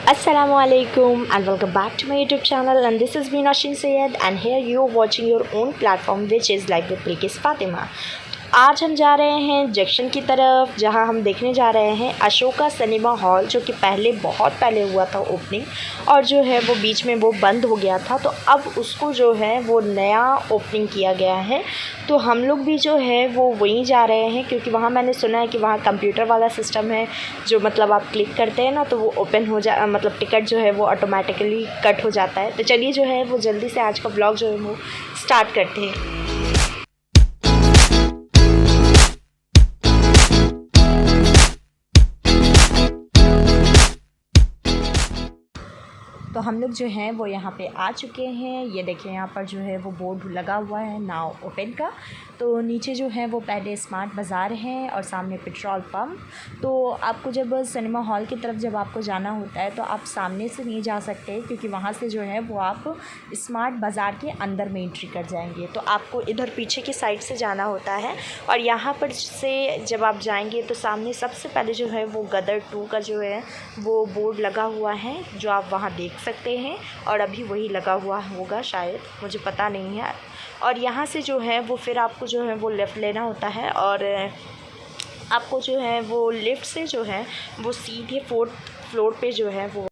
Assalamualaikum and welcome back to my YouTube channel, and this is me Nashin Sayed, and here you are watching your own platform which is Live with Bilkis Fatima। आज हम जा रहे हैं junction की तरफ, जहां हम देखने जा रहे हैं अशोका सिनेमा हॉल, जो कि बहुत पहले हुआ था ओपनिंग, और जो है वो बीच में वो बंद हो गया था। तो अब उसको जो है वो नया ओपनिंग किया गया है। तो हम लोग भी जो है वो वहीं जा रहे हैं, क्योंकि वहाँ मैंने सुना है कि वहाँ कंप्यूटर वाला सिस्टम है, जो मतलब आप क्लिक करते हैं ना तो वो ओपन हो जा मतलब टिकट जो है वो ऑटोमेटिकली कट हो जाता है। तो चलिए जो है वो जल्दी से आज का ब्लॉग जो है वो स्टार्ट करते हैं। तो हम लोग जो हैं वो यहाँ पे आ चुके हैं। ये देखिए यहाँ पर जो है वो बोर्ड लगा हुआ है नाउ ओपन का। तो नीचे जो है वो पहले स्मार्ट बाज़ार है और सामने पेट्रोल पंप। तो आपको जब सिनेमा हॉल की तरफ जब आपको जाना होता है तो आप सामने से नहीं जा सकते, क्योंकि वहाँ से जो है वो आप स्मार्ट बाज़ार के अंदर में एंट्री कर जाएंगे। तो आपको इधर पीछे की साइड से जाना होता है, और यहाँ पर से जब आप जाएंगे तो सामने सबसे पहले जो है वो गदर 2 का जो है वो बोर्ड लगा हुआ है, जो आप वहाँ देख सकते हैं। और अभी वही लगा हुआ होगा शायद, मुझे पता नहीं है। और यहाँ से जो है वो फिर आपको जो है वो लेफ़्ट लेना होता है, और आपको जो है वो लिफ्ट से जो है वो सीधे 4th फ्लोर पे जो है वो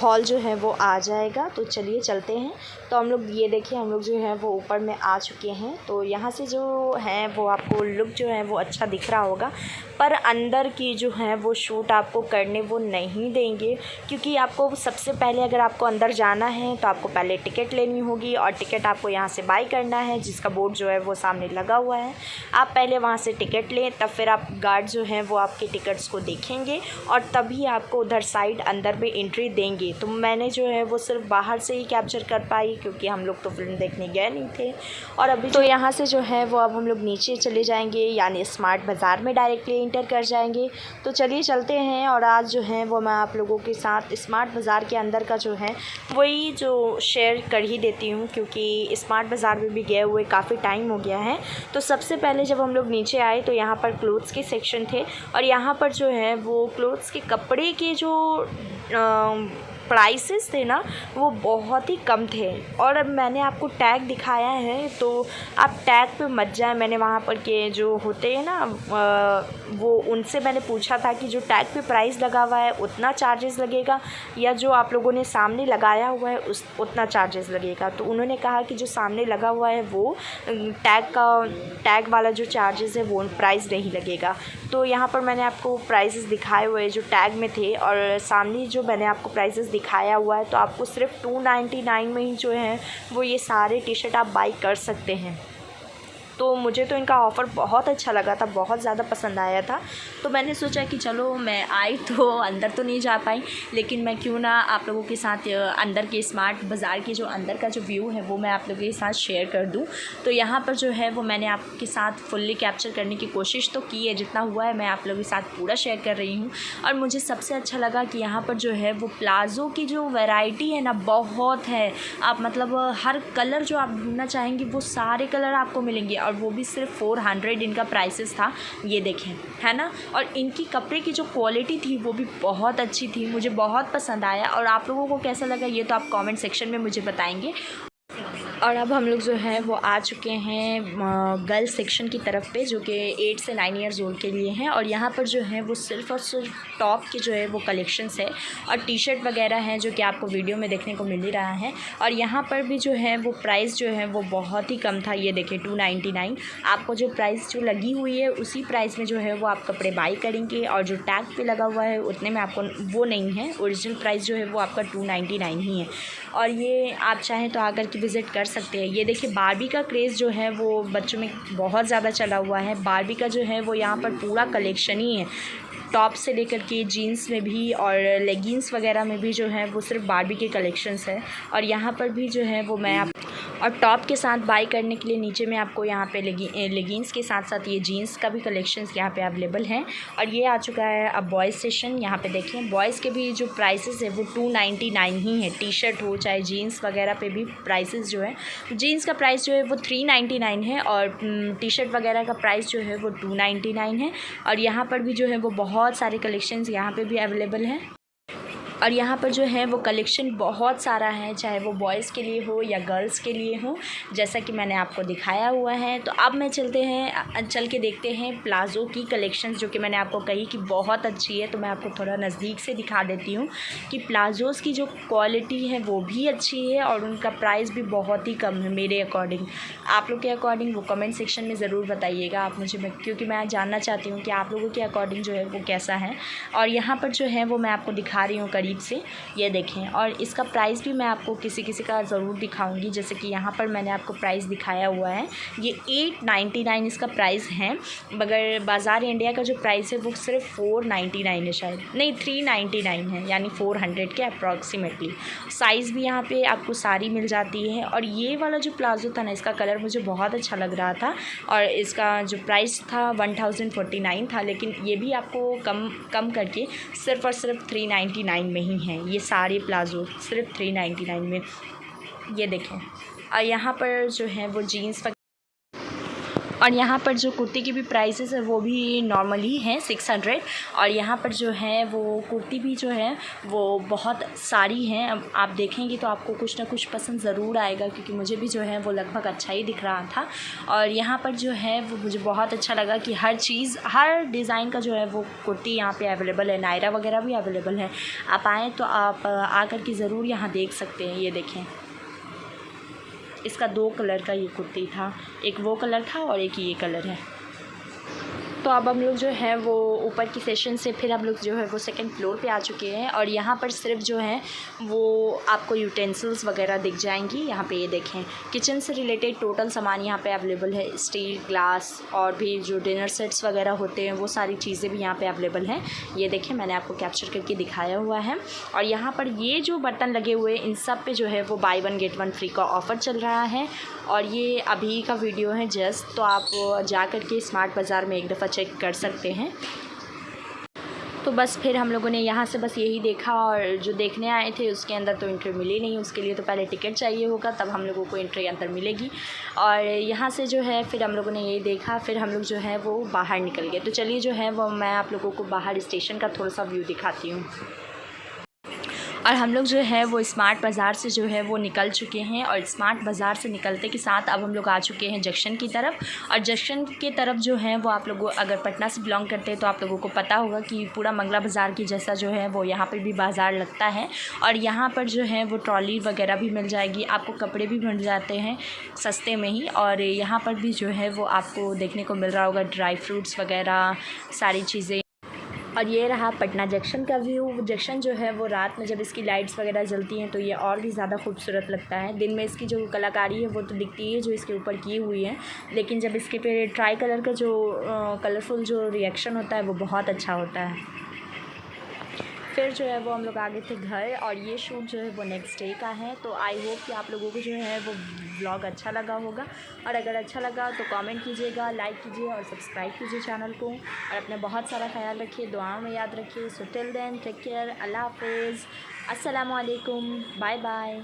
हॉल जो है वो आ जाएगा। तो चलिए चलते हैं। तो हम लोग ये देखिए हम लोग जो है वो ऊपर में आ चुके हैं। तो यहाँ से जो है वो आपको लुक जो है वो अच्छा दिख रहा होगा, पर अंदर की जो है वो शूट आपको करने वो नहीं देंगे, क्योंकि आपको सबसे पहले अगर आपको अंदर जाना है तो आपको पहले टिकट लेनी होगी, और टिकट आपको यहाँ से बाई करना है, जिसका बोर्ड जो है वो सामने लगा हुआ है। आप पहले वहाँ से टिकट लें, तब फिर आप गार्ड जो है वो आपके टिकट्स को देखेंगे और तभी आपको उधर साइड अंदर में एंट्री देंगे। तो मैंने जो है वो सिर्फ बाहर से ही कैप्चर कर पाई, क्योंकि हम लोग तो फिल्म देखने गए नहीं थे। और अभी तो यहाँ से जो है वो अब हम लोग नीचे चले जाएंगे, यानी स्मार्ट बाज़ार में डायरेक्टली इंटर कर जाएंगे। तो चलिए चलते हैं। और आज जो है वो मैं आप लोगों के साथ स्मार्ट बाज़ार के अंदर का जो है वही जो शेयर कर ही देती हूँ, क्योंकि स्मार्ट बाज़ार में भी गए हुए काफ़ी टाइम हो गया है। तो सबसे पहले जब हम लोग नीचे आए तो यहाँ पर क्लोथ्स के सेक्शन थे, और यहाँ पर जो है वो क्लोथ्स के कपड़े के जो प्राइसेस थे ना वो बहुत ही कम थे। और अब मैंने आपको टैग दिखाया है, तो आप टैग पे मत जाए। मैंने वहाँ पर के जो होते हैं ना वो उनसे मैंने पूछा था कि जो टैग पे प्राइस लगा हुआ है उतना चार्जेस लगेगा, या जो आप लोगों ने सामने लगाया हुआ है उतना चार्जेस लगेगा। तो उन्होंने कहा कि जो सामने लगा हुआ है वो टैग वाला जो चार्जेस है वो प्राइस नहीं लगेगा। तो यहाँ पर मैंने आपको प्राइसेस दिखाए हुए जो टैग में थे, और सामने जो मैंने आपको प्राइसेस दिखाया हुआ है, तो आपको सिर्फ 299 में ही जो है वो ये सारे टी शर्ट आप बाई कर सकते हैं। तो मुझे तो इनका ऑफ़र बहुत अच्छा लगा था, बहुत ज़्यादा पसंद आया था। तो मैंने सोचा कि चलो मैं आई तो अंदर तो नहीं जा पाई, लेकिन मैं क्यों ना आप लोगों के साथ अंदर के स्मार्ट बाज़ार की जो अंदर का जो व्यू है वो मैं आप लोगों के साथ शेयर कर दूं। तो यहाँ पर जो है वो मैंने आपके साथ फुल्ली कैप्चर करने की कोशिश तो की है, जितना हुआ है मैं आप लोगों के साथ पूरा शेयर कर रही हूँ। और मुझे सबसे अच्छा लगा कि यहाँ पर जो है वो प्लाज़ो की जो वैरायटी है ना बहुत है। आप मतलब हर कलर जो आप ढूंढना चाहेंगे वो सारे कलर आपको मिलेंगे, और वो भी सिर्फ 400 इनका प्राइसेस था। ये देखें, है ना। और इनकी कपड़े की जो क्वालिटी थी वो भी बहुत अच्छी थी, मुझे बहुत पसंद आया। और आप लोगों को कैसा लगा ये तो आप कमेंट सेक्शन में मुझे बताएंगे। और अब हम लोग जो है वो आ चुके हैं गर्ल्स सेक्शन की तरफ पे, जो कि 8 से 9 ईयर्स ओल्ड के लिए हैं। और यहाँ पर जो है वो सिर्फ और सिर्फ टॉप के जो है वो कलेक्शंस है, और टी शर्ट वगैरह हैं जो कि आपको वीडियो में देखने को मिल ही रहा है। और यहाँ पर भी जो है वो प्राइस जो है वो बहुत ही कम था। ये देखिए 299, आपको जो प्राइस जो लगी हुई है उसी प्राइस में जो है वो आप कपड़े बाई करेंगे, और जो टैग पे लगा हुआ है उतने में आपको वो नहीं है। ओरिजिनल प्राइस जो है वो आपका 299 ही है। और ये आप चाहें तो आकर के विज़िट कर सकते हैं। ये देखिए बारबी का क्रेज़ जो है वो बच्चों में बहुत ज़्यादा चला हुआ है। बारबी का जो है वो यहाँ पर पूरा कलेक्शन ही है, टॉप से लेकर के जीन्स में भी और लेगिंग्स वगैरह में भी जो है वो सिर्फ बारबी के कलेक्शंस है। और यहाँ पर भी जो है वो मैं आप और टॉप के साथ बाई करने के लिए नीचे में आपको यहाँ पे लेगिंग्स के साथ साथ ये जीन्स का भी कलेक्शंस यहाँ पे अवेलेबल हैं। और ये आ चुका है अब बॉयज़ सेशन। यहाँ पे देखें बॉयज़ के भी जो प्राइसेस है वो 299 ही है। टी शर्ट हो चाहे जीन्स वगैरह पे भी प्राइसेस जो है, जीन्स का प्राइस जो है वो 399 है, और टी शर्ट वगैरह का प्राइस जो है वो 299 है। और यहाँ पर भी जो है वो बहुत सारे कलेक्शंस यहाँ पर भी अवेलेबल हैं। और यहाँ पर जो है वो कलेक्शन बहुत सारा है, चाहे वो बॉयज़ के लिए हो या गर्ल्स के लिए हो, जैसा कि मैंने आपको दिखाया हुआ है। तो अब मैं चल के देखते हैं प्लाज़ो की कलेक्शंस, जो कि मैंने आपको कही कि बहुत अच्छी है। तो मैं आपको थोड़ा नज़दीक से दिखा देती हूँ कि प्लाज़ोज़ की जो क्वालिटी है वो भी अच्छी है और उनका प्राइस भी बहुत ही कम है मेरे अकॉर्डिंग। आप लोग के अकॉर्डिंग वो कमेंट सेक्शन में ज़रूर बताइएगा आप मुझे, क्योंकि मैं जानना चाहती हूँ कि आप लोगों के अकॉर्डिंग जो है वो कैसा है। और यहाँ पर जो है वो मैं आपको दिखा रही हूँ से, ये देखें। और इसका प्राइस भी मैं आपको किसी का ज़रूर दिखाऊंगी। जैसे कि यहाँ पर मैंने आपको प्राइस दिखाया हुआ है, ये 899 इसका प्राइस है, मगर बाज़ार इंडिया का जो प्राइस है वो सिर्फ 499 है, शायद नहीं 399 है, यानी 400 के अप्रॉक्सीमेटली। साइज़ भी यहाँ पे आपको सारी मिल जाती है। और ये वाला जो प्लाज़ो था ना, इसका कलर मुझे बहुत अच्छा लग रहा था और इसका जो प्राइस था 1049 था, लेकिन ये भी आपको कम करके सिर्फ और सिर्फ 399 में ही हैं ये सारे प्लाज़ो, सिर्फ 399 में। ये देखें। और यहाँ पर जो है वो जीन्स और यहाँ पर जो कुर्ती की भी प्राइसेस है वो भी नॉर्मली हैं 600। और यहाँ पर जो है वो कुर्ती भी जो है वो बहुत सारी हैं। अब आप देखेंगे तो आपको कुछ ना कुछ पसंद ज़रूर आएगा, क्योंकि मुझे भी जो है वो लगभग अच्छा ही दिख रहा था। और यहाँ पर जो है वो मुझे बहुत अच्छा लगा कि हर डिज़ाइन का जो है वो कुर्ती यहाँ पे अवेलेबल है। नायरा वगैरह भी अवेलेबल है। आप आएँ तो आप आकर के ज़रूर यहाँ देख सकते हैं। ये देखें, इसका 2 कलर का ये कुर्ती था, एक वो कलर था और एक ये कलर है। तो अब हम लोग जो है वो ऊपर की सेशन से फिर हम लोग जो है वो सेकंड फ्लोर पे आ चुके हैं। और यहाँ पर सिर्फ जो है वो आपको यूटेंसिल्स वगैरह दिख जाएंगी। यहाँ पे ये देखें, किचन से रिलेटेड टोटल सामान यहाँ पे अवेलेबल है। स्टील, ग्लास और भी जो डिनर सेट्स वगैरह होते हैं वो सारी चीज़ें भी यहाँ पे अवेलेबल हैं। ये देखें, मैंने आपको कैप्चर करके दिखाया हुआ है। और यहाँ पर ये जो बर्तन लगे हुए हैं इन सब पे जो है वो बाय 1 गेट 1 फ्री का ऑफ़र चल रहा है। और ये अभी का वीडियो है जस्ट, तो आप जा कर के स्मार्ट बाज़ार में एक दफ़ा चेक कर सकते हैं। तो बस फिर हम लोगों ने यहाँ से बस यही देखा, और जो देखने आए थे उसके अंदर तो एंट्री मिली नहीं, उसके लिए तो पहले टिकट चाहिए होगा, तब हम लोगों को एंट्री अंदर मिलेगी। और यहाँ से जो है फिर हम लोगों ने यही देखा, फिर हम लोग जो है वो बाहर निकल गए। तो चलिए जो है वो मैं आप लोगों को बाहर स्टेशन का थोड़ा सा व्यू दिखाती हूँ। और हम लोग जो है वो स्मार्ट बाज़ार से जो है वो निकल चुके हैं। और स्मार्ट बाज़ार से निकलते के साथ अब हम लोग आ चुके हैं जंक्शन की तरफ। और जंक्शन की तरफ जो है वो आप लोगों, अगर पटना से बिलोंग करते हैं तो आप लोगों को पता होगा कि पूरा मंगला बाज़ार की जैसा जो है वो यहाँ पर भी बाज़ार लगता है। और यहाँ पर जो है वो ट्रॉली वगैरह भी मिल जाएगी, आपको कपड़े भी मिल जाते हैं सस्ते में ही। और यहाँ पर भी जो है वो आपको देखने को मिल रहा होगा ड्राई फ्रूट्स वगैरह सारी चीज़ें। और ये रहा पटना जंक्शन का व्यू। जंक्शन जो है वो रात में जब इसकी लाइट्स वगैरह जलती हैं तो ये और भी ज़्यादा खूबसूरत लगता है। दिन में इसकी जो कलाकारी है वो तो दिखती है जो इसके ऊपर की हुई है, लेकिन जब इसके पे ट्राई कलर का जो कलरफुल जो रिएक्शन होता है वो बहुत अच्छा होता है। फिर जो है वो हम लोग आ गए थे घर, और ये शूट जो है वो नेक्स्ट डे का है। तो आई होप कि आप लोगों को जो है वो व्लॉग अच्छा लगा होगा। और अगर अच्छा लगा तो कमेंट कीजिएगा, लाइक कीजिए और सब्सक्राइब कीजिए चैनल को। और अपना बहुत सारा ख्याल रखिए, दुआओं में याद रखिए। So till then take care, अल्लाह हाफिज़, अस्सलामु अलैकुम, बाय बाय।